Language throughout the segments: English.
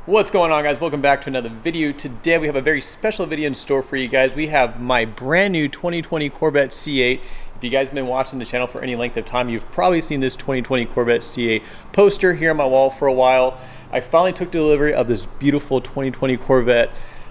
What's going on, guys? Welcome back to another video. Today we have a very special video in store for you guys. We have my brand new 2020 Corvette C8. If you guys have been watching the channel for any length of time, you've probably seen this 2020 Corvette C8 poster here on my wall for a while. I finally took delivery of this beautiful 2020 Corvette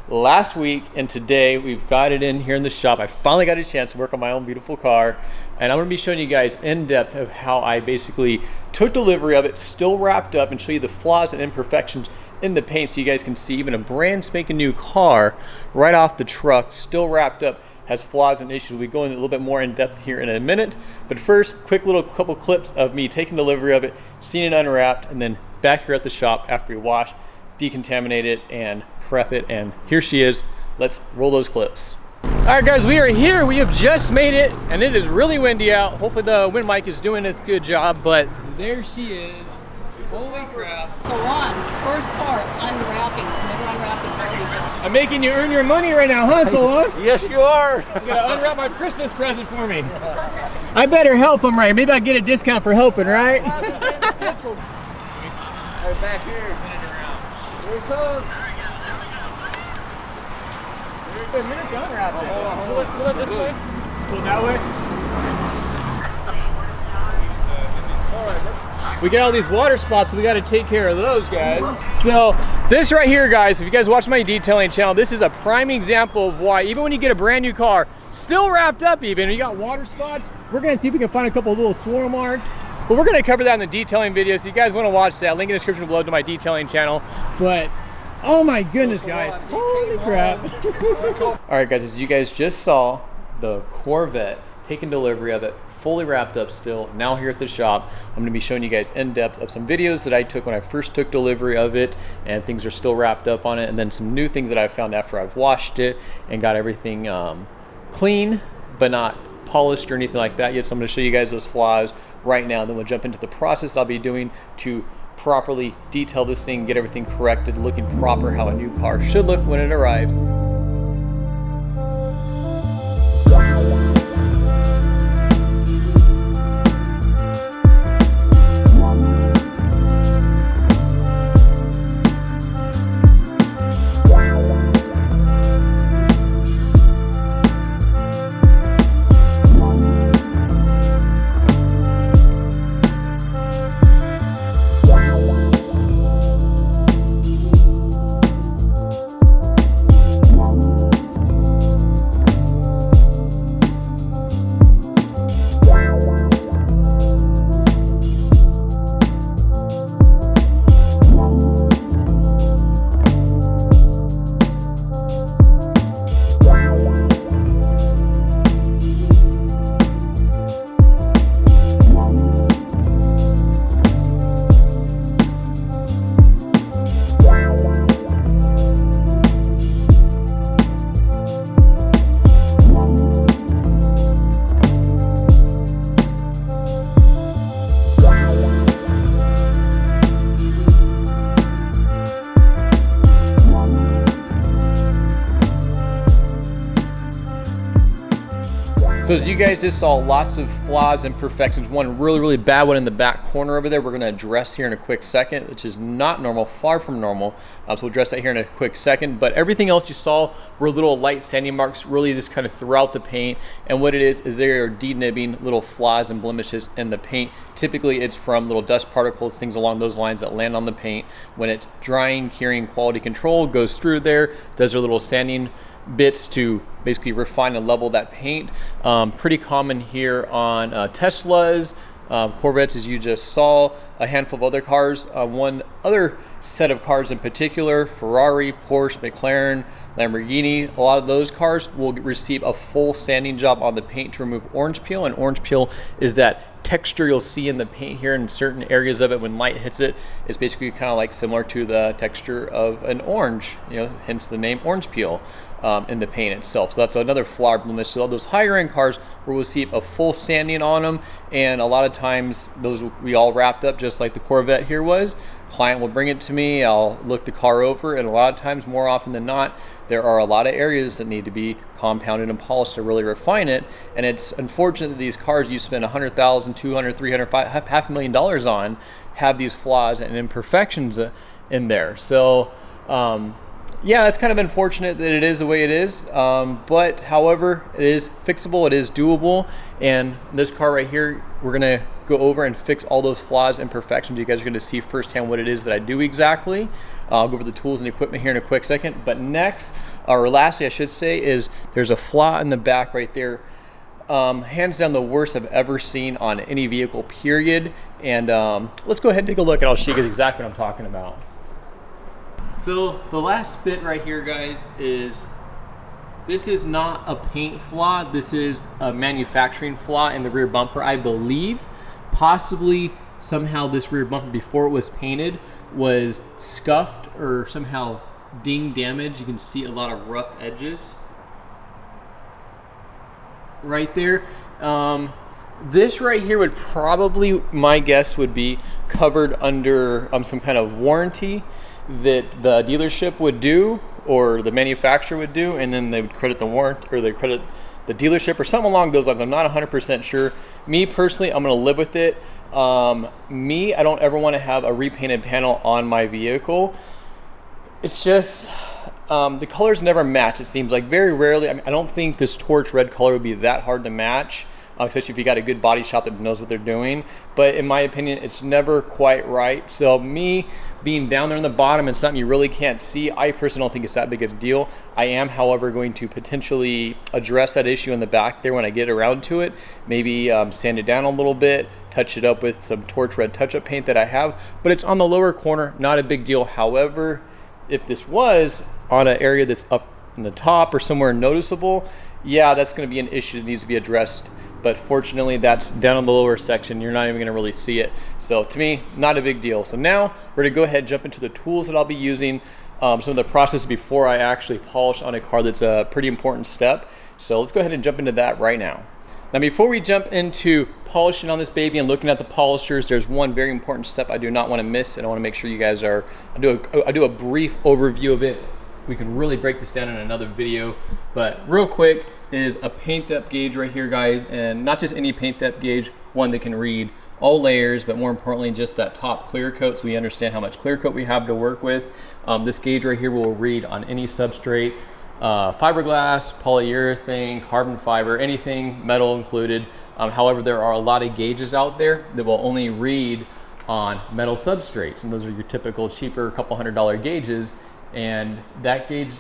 last week, and today we've got it in here in the shop. I finally got a chance to work on my own beautiful car, and I'm going to be showing you guys in depth of how I basically took delivery of it, still wrapped up, and show you the flaws and imperfections in the paint so you guys can see even a brand spanking new car right off the truck, still wrapped up, has flaws and issues. We go in a little bit more in depth here in a minute, but first, quick little couple clips of me taking delivery of it, seeing it unwrapped, and then back here at the shop after we wash, decontaminate it, and prep it. And here she is. Let's roll those clips. All right, guys, we are here. We have just made it, and it is really windy out. Hopefully the wind mic is doing this good job, but there she is. Holy crap. Salon's first car unwrapping. It's never unwrapped a car before. I'm making you earn your money right now, huh, Salon? Yes, you are. You gotta unwrap my Christmas present for me. I better help him, right? Maybe I'll get a discount for helping, right? Right back here. Here it comes. It's a minute to unwrap it. Pull it this way. Pull it that way. We got all these water spots, so we got to take care of those, guys. So this right here, guys, if you guys watch my detailing channel, this is a prime example of why even when you get a brand new car, still wrapped up even, you got water spots. We're gonna see if we can find a couple of little swirl marks, but we're gonna cover that in the detailing video. So you guys want to watch that, link in the description below to my detailing channel. But oh my goodness, guys, holy crap. All right, guys, as you guys just saw, the Corvette, taking delivery of it, fully wrapped up still, now here at the shop. I'm going to be showing you guys in depth of some videos that I took when I first took delivery of it, and things are still wrapped up on it, and then some new things that I found after I've washed it and got everything clean but not polished or anything like that yet. So I'm going to show you guys those flaws right now, and then we'll jump into the process I'll be doing to properly detail this thing, get everything corrected, looking proper, how a new car should look when it arrives. So as you guys just saw, lots of flaws and imperfections. One really bad one in the back corner over there we're going to address here in a quick second, which is not normal, far from normal. So we'll address that here in a quick second. But everything else you saw were little light sanding marks, really just kind of throughout the paint. And what it is they are denibbing little flaws and blemishes in the paint. Typically it's from little dust particles, things along those lines that land on the paint. When it's drying, curing, quality control goes through there, does their little sanding bits to basically refine and level that paint. Pretty common here on Teslas, Corvettes, as you just saw, a handful of other cars. One other set of cars in particular, Ferrari, Porsche, McLaren, Lamborghini, a lot of those cars will receive a full sanding job on the paint to remove orange peel. And orange peel is that texture you'll see in the paint here in certain areas of it when light hits it. It's basically kind of like similar to the texture of an orange, hence the name orange peel in the paint itself. So that's another flaw or blemish. So those higher end cars will receive a full sanding on them, and a lot of times those will be all wrapped up just like the Corvette here was. Client will bring it to me, I'll look the car over, and a lot of times, more often than not, there are a lot of areas that need to be compounded and polished to really refine it. And it's unfortunate that these cars you spend $100,000, $200,000, $300,000, $500,000 on have these flaws and imperfections in there. So yeah, it's kind of unfortunate that it is the way it is, but however, it is fixable, it is doable. And this car right here, we're gonna go over and fix all those flaws and imperfections. You guys are gonna see firsthand what it is that I do exactly. I'll go over the tools and equipment here in a quick second. But next, or lastly I should say, is there's a flaw in the back right there. Hands down the worst I've ever seen on any vehicle, period. And let's go ahead and take a look and I'll show you guys exactly what I'm talking about. So the last bit right here, guys, this is not a paint flaw. This is a manufacturing flaw in the rear bumper, I believe. Possibly somehow this rear bumper before it was painted was scuffed or somehow ding damaged. You can see a lot of rough edges right there. This right here would probably, my guess would be covered under some kind of warranty that the dealership would do or the manufacturer would do, and then they would credit the warrant or they credit the dealership or something along those lines. I'm not 100% sure. Me personally, I'm gonna live with it. I don't ever want to have a repainted panel on my vehicle. It's just the colors never match, it seems like. Very rarely. I mean, I don't think this torch red color would be that hard to match, especially if you got a good body shop that knows what they're doing. But in my opinion, it's never quite right. So me being down there in the bottom and something you really can't see, I personally don't think it's that big of a deal. I am, however, going to potentially address that issue in the back there when I get around to it. Maybe sand it down a little bit, touch it up with some torch red touch-up paint that I have. But it's on the lower corner, not a big deal. However, if this was on an area that's up in the top or somewhere noticeable, yeah, that's going to be an issue that needs to be addressed. But fortunately, that's down in the lower section. You're not even going to really see it. So to me, not a big deal. So now we're going to go ahead and jump into the tools that I'll be using, some of the process before I actually polish on a car. That's a pretty important step. So let's go ahead and jump into that right now. Now, before we jump into polishing on this baby and looking at the polishers, there's one very important step I do not want to miss, and I want to make sure you guys are, I do a brief overview of it. We can really break this down in another video, but real quick is a paint depth gauge right here, guys, and not just any paint depth gauge, one that can read all layers, but more importantly, just that top clear coat, so we understand how much clear coat we have to work with. This gauge right here will read on any substrate, fiberglass, polyurethane, carbon fiber, anything, metal included. However, there are a lot of gauges out there that will only read on metal substrates, and those are your typical cheaper couple $100 gauges. And that gauge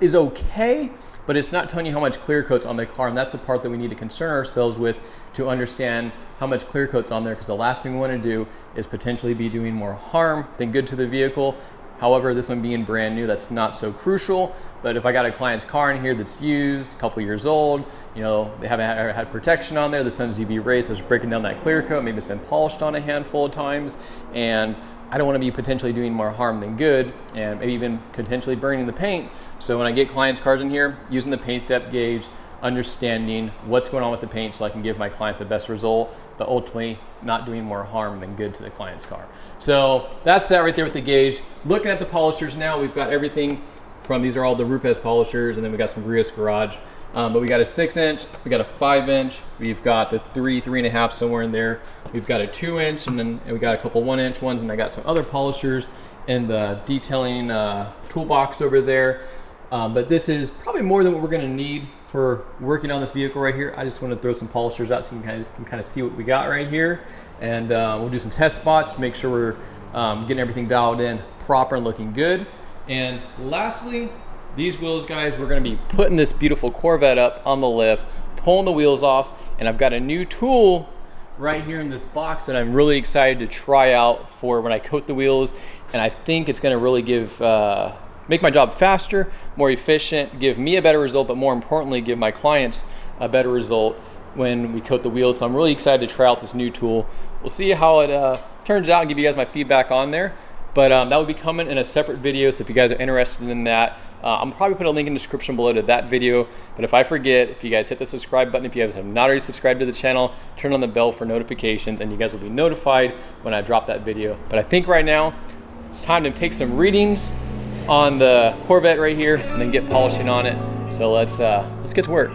is okay, but it's not telling you how much clear coat's on the car, and that's the part that we need to concern ourselves with to understand how much clear coat's on there, because the last thing we want to do is potentially be doing more harm than good to the vehicle. However, this one being brand new, that's not so crucial. But if I got a client's car in here that's used, a couple years old, you know, they haven't had protection on there, the sun's UV rays, so it's breaking down that clear coat, maybe it's been polished on a handful of times, and I don't want to be potentially doing more harm than good, and maybe even potentially burning the paint. So when I get clients' cars in here, using the paint depth gauge, understanding what's going on with the paint so I can give my client the best result, but ultimately not doing more harm than good to the client's car. So that's that right there with the gauge. Looking at the polishers now, we've got everything from, these are all the Rupes polishers, and then we got some Grios Garage. But we got a 6-inch, we got a 5-inch, we've got the 3.5 somewhere in there. We've got a 2-inch, and then we got a couple 1-inch ones, and I got some other polishers in the detailing toolbox over there. But this is probably more than what we're gonna need for working on this vehicle right here. I just want to throw some polishers out so you guys can kind of see what we got right here. And we'll do some test spots to make sure we're getting everything dialed in proper and looking good. And lastly, these wheels, guys, we're going to be putting this beautiful Corvette up on the lift, pulling the wheels off, and I've got a new tool right here in this box that I'm really excited to try out for when I coat the wheels. And I think it's going to really give make my job faster, more efficient, give me a better result, but more importantly, give my clients a better result when we coat the wheels. So I'm really excited to try out this new tool. We'll see how it turns out and give you guys my feedback on there. But that will be coming in a separate video, so if you guys are interested in that, I'm probably put a link in the description below to that video. But if I forget, if you guys hit the subscribe button, if you guys have not already subscribed to the channel, turn on the bell for notifications, and you guys will be notified when I drop that video. But I think right now it's time to take some readings on the Corvette right here and then get polishing on it. So let's get to work.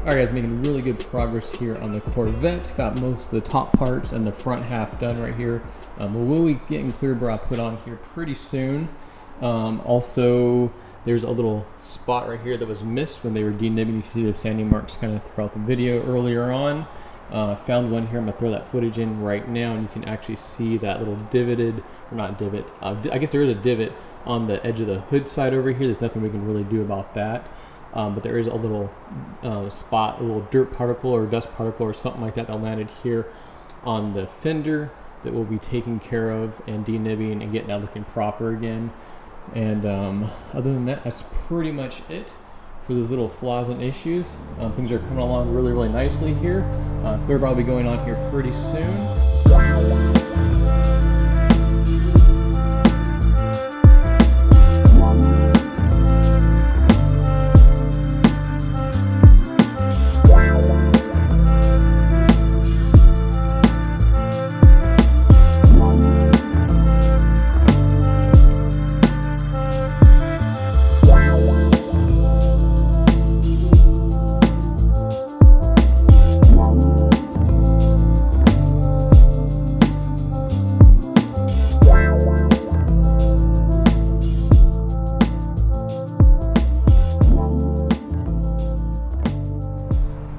All right, guys, making really good progress here on the Corvette. Got most of the top parts and the front half done right here. We'll be getting clear bra put on here pretty soon. Also, there's a little spot right here that was missed when they were denibbing. You can see the sanding marks kind of throughout the video earlier on. Found one here. I'm gonna throw that footage in right now, and you can actually see that little divoted, or not divot, I guess there is a divot on the edge of the hood side over here. There's nothing we can really do about that. But there is a little spot, a little dirt particle or dust particle or something like that that landed here on the fender that we'll be taking care of and denibbing and getting that looking proper again. And other than that, that's pretty much it for those little flaws and issues. Things are coming along really, really nicely here. Clear bra will be going on here pretty soon.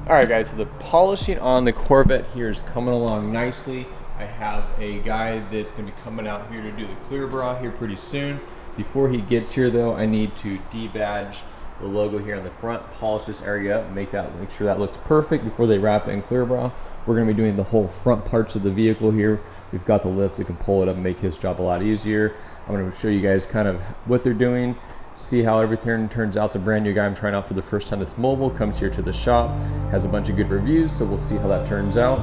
Alright guys, so the polishing on the Corvette here is coming along nicely. I have a guy that's going to be coming out here to do the clear bra here pretty soon. Before he gets here though, I need to debadge the logo here on the front, polish this area up, make sure that looks perfect before they wrap it in clear bra. We're going to be doing the whole front parts of the vehicle here. We've got the lift so we can pull it up and make his job a lot easier. I'm going to show you guys kind of what they're doing. see how everything turns out. It's a brand new guy I'm trying out for the first time. This mobile comes here to the shop, has a bunch of good reviews, so we'll see how that turns out.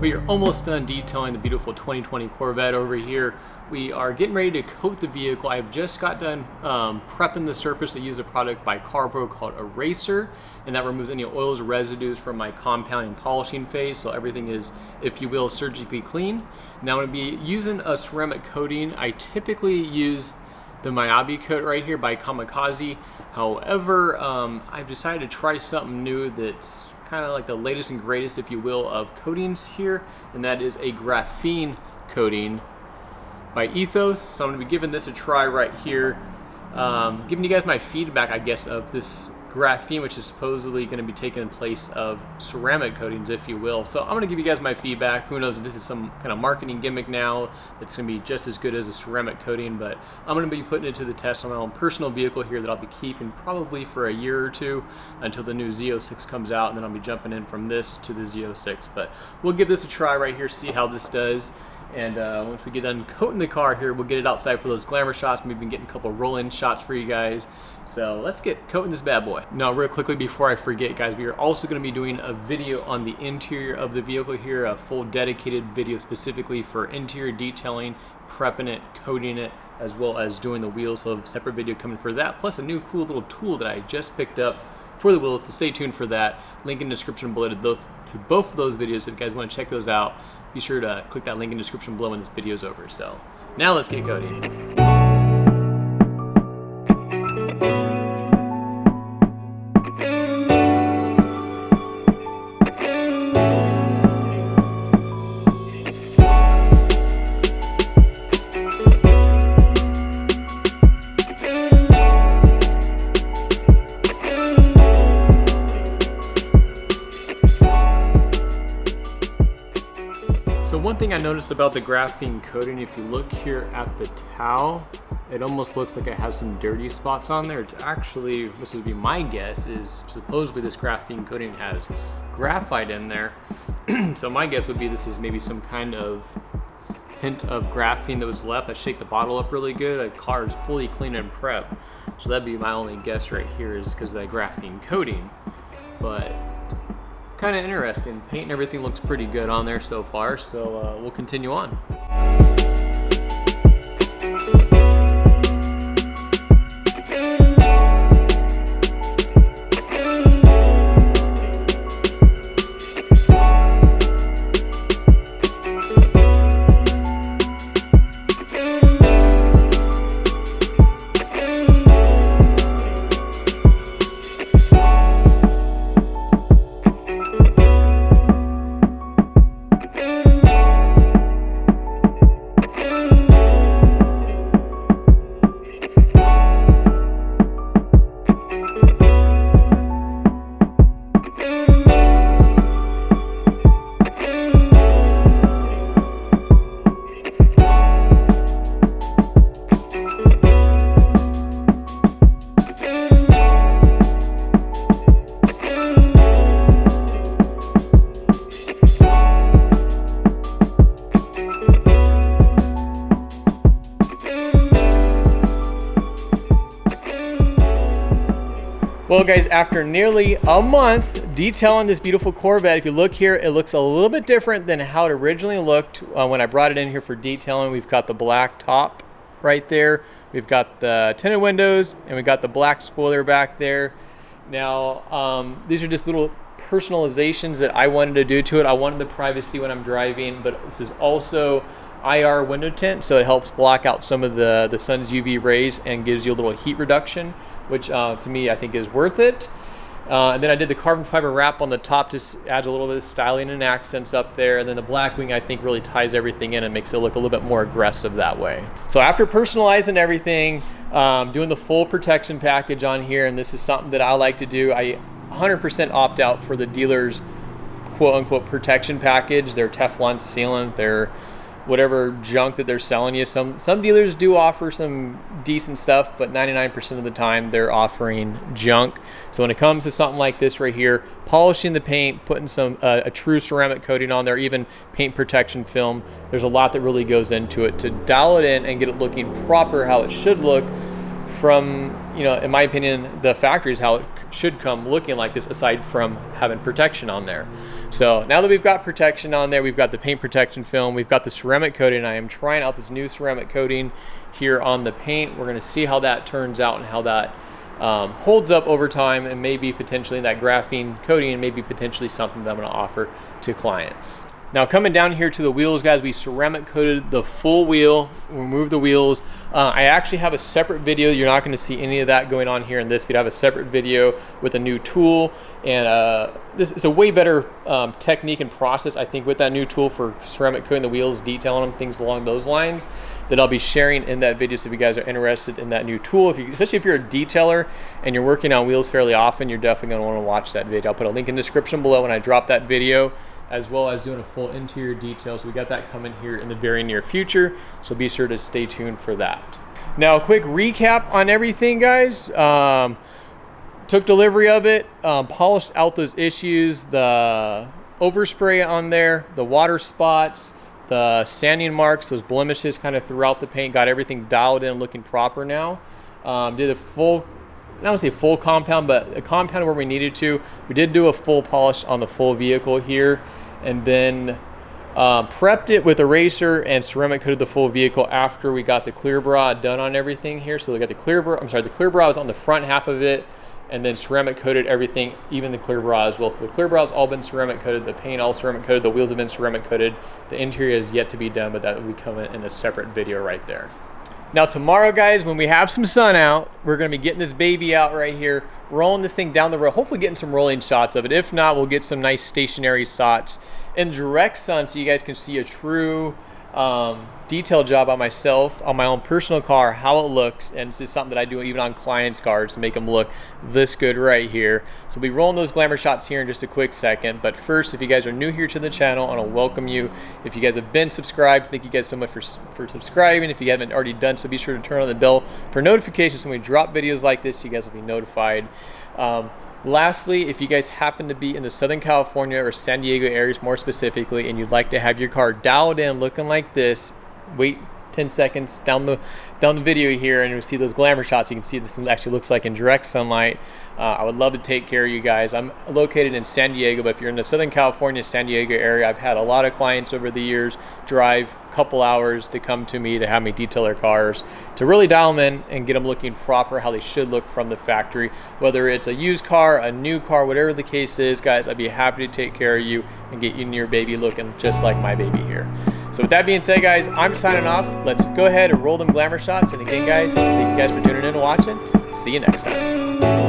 We are almost done detailing the beautiful 2020 Corvette over here. We are getting ready to coat the vehicle. I've just got done prepping the surface. I use a product by CarPro called Eraser, and that removes any oils or residues from my compounding and polishing phase, so everything is, if you will, surgically clean. Now I'm going to be using a ceramic coating. I typically use the Miyabi coat right here by Kamikaze. However, I've decided to try something new that's kind of like the latest and greatest, if you will, of coatings here, and that is a graphene coating by Ethos. So I'm going to be giving this a try right here, giving you guys my feedback, I guess, of this graphene, which is supposedly going to be taking place of ceramic coatings, if you will. So I'm going to give you guys my feedback. Who knows if this is some kind of marketing gimmick now that's going to be just as good as a ceramic coating, but I'm going to be putting it to the test on my own personal vehicle here that I'll be keeping probably for a year or two until the new Z06 comes out, and then I'll be jumping in from this to the Z06. But we'll give this a try right here, see how this does. And once we get done coating the car here, we'll get it outside for those glamour shots. Maybe getting a couple roll-in shots for you guys. So let's get coating this bad boy. Now, real quickly before I forget, guys, we are also going to be doing a video on the interior of the vehicle here, a full dedicated video specifically for interior detailing, prepping it, coating it, as well as doing the wheels. So a separate video coming for that, plus a new cool little tool that I just picked up for the wheels, so stay tuned for that. Link in the description below to both of those videos. If you guys want to check those out, be sure to click that link in the description below when this video is over. So now let's get coating. So one thing I noticed about the graphene coating, if you look here at the towel, it almost looks like it has some dirty spots on there. It's actually, this would be my guess, is supposedly this graphene coating has graphite in there. So my guess would be this is maybe some kind of hint of graphene that was left. I shake the bottle up really good. The car is fully clean and prepped. So that'd be my only guess right here, is because of that graphene coating. But kind of interesting. Paint and everything looks pretty good on there so far, so we'll continue on. Well guys, after nearly a month detailing this beautiful Corvette, if you look here, it looks a little bit different than how it originally looked when I brought it in here for detailing. We've got the black top right there. We've got the tinted windows and we've got the black spoiler back there. Now, these are just little personalizations that I wanted to do to it. I wanted the privacy when I'm driving, but this is also IR window tint, so it helps block out some of the sun's UV rays and gives you a little heat reduction, which to me I think is worth it. And then I did the carbon fiber wrap on the top, just adds a little bit of styling and accents up there. And then the black wing I think really ties everything in and makes it look a little bit more aggressive that way. So after personalizing everything, doing the full protection package on here, and this is something that I like to do, I 100% opt out for the dealer's quote unquote protection package, their Teflon sealant, their whatever junk that they're selling you. Some dealers do offer some decent stuff, but 99% of the time they're offering junk. So when it comes to something like this right here, polishing the paint, putting some a true ceramic coating on there, even paint protection film, there's a lot that really goes into it to dial it in and get it looking proper how it should look from, you know, in my opinion, the factory is how it should come looking like this, aside from having protection on there. So now that we've got protection on there, we've got the paint protection film, we've got the ceramic coating. I am trying out this new ceramic coating here on the paint. We're gonna see how that turns out and how that holds up over time, and maybe potentially that graphene coating and maybe potentially something that I'm gonna offer to clients. Now coming down here to the wheels, guys, we ceramic coated the full wheel, removed the wheels. I actually have a separate video. You're not going to see any of that going on here in this video. I have a separate video with a new tool, and this is a way better technique and process, I think, with that new tool for ceramic coating the wheels, detailing them, things along those lines, that I'll be sharing in that video. So if you guys are interested in that new tool, especially if you're a detailer and you're working on wheels fairly often, you're definitely going to want to watch that video. I'll put a link in the description below when I drop that video, as well as doing a full interior detail. So we got that coming here in the very near future, so be sure to stay tuned for that. Now a quick recap on everything, guys. Took delivery of it, polished out those issues, the overspray on there, the water spots, the sanding marks, those blemishes kind of throughout the paint, got everything dialed in, looking proper now. Did a full, I don't want to say full compound, but a compound where we needed to. We did do a full polish on the full vehicle here, and then prepped it with eraser and ceramic coated the full vehicle after we got the clear bra done on everything here. So we got the clear bra, the clear bra was on the front half of it, and then ceramic coated everything, even the clear bra as well. So the clear bra has all been ceramic coated, the paint all ceramic coated, the wheels have been ceramic coated. The interior is yet to be done, but that will be coming in a separate video right there. Now tomorrow, guys, when we have some sun out, we're gonna be getting this baby out right here, rolling this thing down the road, hopefully getting some rolling shots of it. If not, we'll get some nice stationary shots in direct sun so you guys can see a true detail job on myself, on my own personal car, how it looks. And this is something that I do even on clients' cars to make them look this good right here. So we'll be rolling those glamour shots here in just a quick second. But first, if you guys are new here to the channel, I want to welcome you. If you guys have been subscribed, thank you guys so much for subscribing. If you haven't already done so, be sure to turn on the bell for notifications when we drop videos like this. You guys will be notified. Lastly, if you guys happen to be in the Southern California or San Diego areas more specifically, and you'd like to have your car dialed in looking like this, wait 10 seconds down the video here and you'll see those glamour shots. You can see this actually looks like in direct sunlight. I would love to take care of you guys. I'm located in San Diego, but if you're in the Southern California, San Diego area, I've had a lot of clients over the years drive a couple hours to come to me to have me detail their cars, to really dial them in and get them looking proper how they should look from the factory. Whether it's a used car, a new car, whatever the case is, guys, I'd be happy to take care of you and get you and your baby looking just like my baby here. So with that being said, guys, I'm signing off. Let's go ahead and roll them glamour shots. And again, guys, thank you guys for tuning in and watching. See you next time.